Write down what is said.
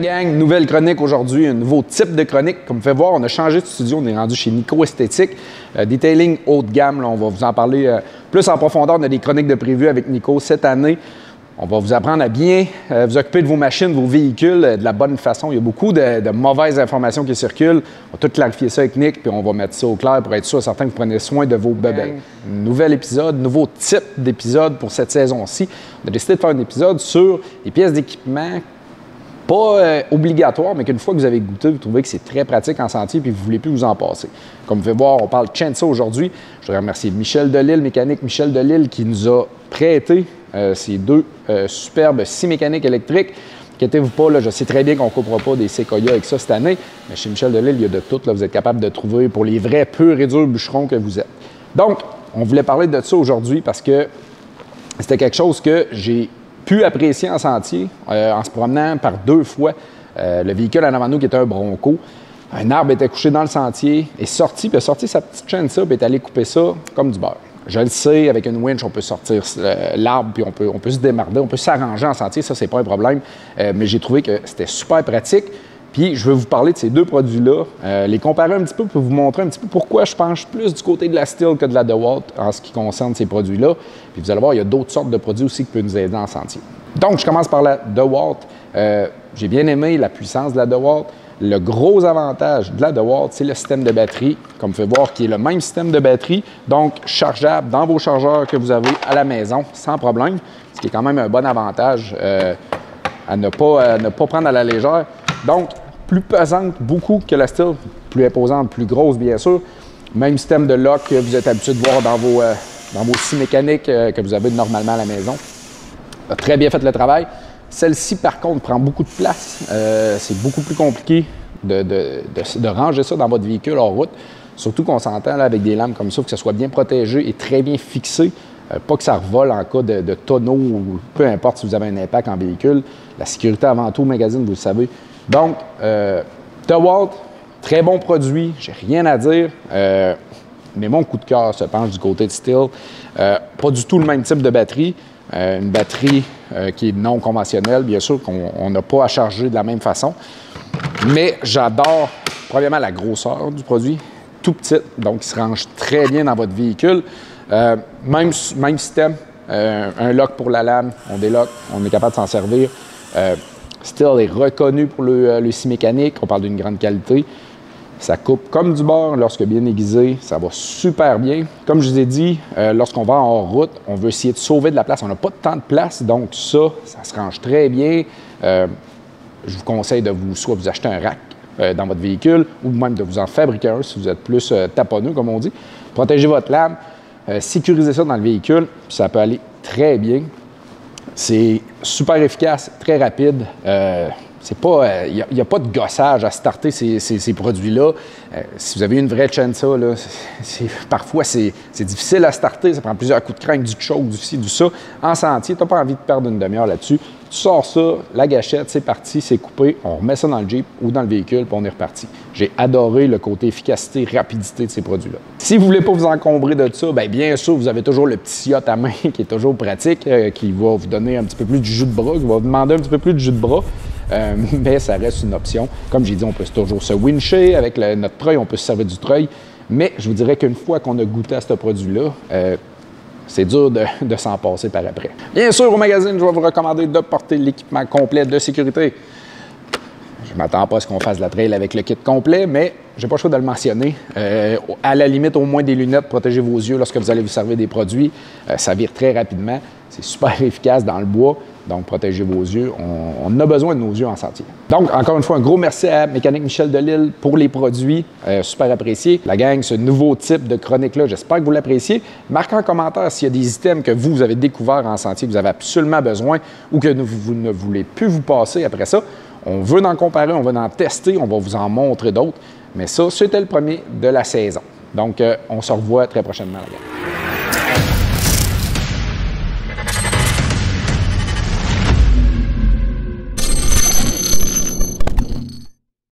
la gang, nouvelle chronique aujourd'hui, un nouveau type de chronique. Comme vous pouvez voir, on a changé de studio, on est rendu chez Nico Esthétique. Detailing haut de gamme, là, on va vous en parler plus en profondeur. On a des chroniques de prévues avec Nico cette année. On va vous apprendre à bien vous occuper de vos machines, vos véhicules de la bonne façon. Il y a beaucoup de mauvaises informations qui circulent. On va tout clarifier ça avec Nick, puis on va mettre ça au clair pour être sûr certain que vous prenez soin de vos bebelles. Nouvel épisode, nouveau type d'épisode pour cette saison-ci. On a décidé de faire un épisode sur les pièces d'équipement pas obligatoire, mais qu'une fois que vous avez goûté, vous trouvez que c'est très pratique en sentier puis vous ne voulez plus vous en passer. Comme vous pouvez voir, on parle chainsaw aujourd'hui. Je voudrais remercier Michel Delisle, mécanique Michel Delisle, qui nous a prêté ces deux superbes scies mécaniques électriques. Inquiétez-vous pas, là, je sais très bien qu'on ne coupera pas des séquoias avec ça cette année, mais chez Michel Delisle, il y a de tout. Là, vous êtes capable de trouver pour les vrais purs et durs bûcherons que vous êtes. Donc, on voulait parler de ça aujourd'hui parce que c'était quelque chose que j'ai pu apprécier en sentier en se promenant par deux fois. Le véhicule en avant de nous qui était un Bronco. Un arbre était couché dans le sentier, est sorti, puis a sorti sa petite chaîne ça, puis est allé couper ça comme du beurre. Je le sais, avec une winch, on peut sortir l'arbre, puis on peut se démarrer, on peut s'arranger en sentier, ça, c'est pas un problème. Mais j'ai trouvé que c'était super pratique. Puis je veux vous parler de ces deux produits-là, les comparer un petit peu pour vous montrer un petit peu pourquoi je penche plus du côté de la Stihl que de la DeWalt en ce qui concerne ces produits-là. Puis vous allez voir, il y a d'autres sortes de produits aussi qui peuvent nous aider en sentier. Donc, je commence par la DeWalt. J'ai bien aimé la puissance de la DeWalt. Le gros avantage de la DeWalt, c'est le système de batterie, comme vous pouvez voir, qui est le même système de batterie, donc chargeable dans vos chargeurs que vous avez à la maison, sans problème, ce qui est quand même un bon avantage à ne pas prendre à la légère. Donc, plus pesante beaucoup que la Stihl, plus imposante, plus grosse, bien sûr. Même système de lock que vous êtes habitué de voir dans vos scies mécaniques que vous avez normalement à la maison. A très bien fait le travail. Celle-ci, par contre, prend beaucoup de place. C'est beaucoup plus compliqué de ranger ça dans votre véhicule hors route. Surtout qu'on s'entend là, avec des lames comme ça, que ça soit bien protégé et très bien fixé. Pas que ça revole en cas de tonneau ou peu importe si vous avez un impact en véhicule. La sécurité avant tout au magazine, vous le savez. Donc, DeWalt, très bon produit, j'ai rien à dire. Mais mon coup de cœur se penche du côté de Stihl. Pas du tout le même type de batterie. Une batterie qui est non conventionnelle, bien sûr, qu'on n'a pas à charger de la même façon. Mais j'adore, premièrement, la grosseur du produit, tout petit, donc il se range très bien dans votre véhicule. Même système, un lock pour la lame, on déloque, on est capable de s'en servir. Stihl est reconnu pour le scie mécanique, on parle d'une grande qualité. Ça coupe comme du beurre lorsque bien aiguisé, ça va super bien. Comme je vous ai dit, lorsqu'on va en route, on veut essayer de sauver de la place. On n'a pas tant de place, donc ça se range très bien. Je vous conseille de soit vous acheter un rack dans votre véhicule ou même de vous en fabriquer un si vous êtes plus taponneux, comme on dit. Protégez votre lame, sécurisez ça dans le véhicule, puis ça peut aller très bien. C'est super efficace, très rapide. Il n'y a pas de gossage à starter ces produits-là. Si vous avez une vraie chainsaw, là, parfois c'est difficile à starter. Ça prend plusieurs coups de crank, du choke, du ci, du ça. En sentier, tu n'as pas envie de perdre une demi-heure là-dessus. Tu sors ça, la gâchette, c'est parti, c'est coupé. On remet ça dans le Jeep ou dans le véhicule, puis on est reparti. J'ai adoré le côté efficacité, rapidité de ces produits-là. Si vous ne voulez pas vous encombrer de ça, bien sûr, vous avez toujours le petit yacht à main qui est toujours pratique, qui va vous donner un petit peu plus du jus de bras, qui va vous demander un petit peu plus de jus de bras. Mais ça reste une option. Comme j'ai dit, on peut toujours se wincher avec notre treuil, on peut se servir du treuil. Mais je vous dirais qu'une fois qu'on a goûté à ce produit-là, c'est dur de s'en passer par après. Bien sûr, au magazine, je vais vous recommander de porter l'équipement complet de sécurité. Je ne m'attends pas à ce qu'on fasse la trail avec le kit complet, mais je n'ai pas le choix de le mentionner. À la limite, au moins des lunettes, protégez vos yeux lorsque vous allez vous servir des produits. Ça vire très rapidement. C'est super efficace dans le bois. Donc, protégez vos yeux. On a besoin de nos yeux en sentier. Donc, encore une fois, un gros merci à Mécanique Michel Delisle pour les produits. Super apprécié. La gang, ce nouveau type de chronique-là, j'espère que vous l'appréciez. Marquez en commentaire s'il y a des items que vous avez découverts en sentier, que vous avez absolument besoin ou que vous ne voulez plus vous passer après ça. On veut en comparer, on veut en tester, on va vous en montrer d'autres. Mais ça, c'était le premier de la saison. Donc, on se revoit très prochainement, la gang.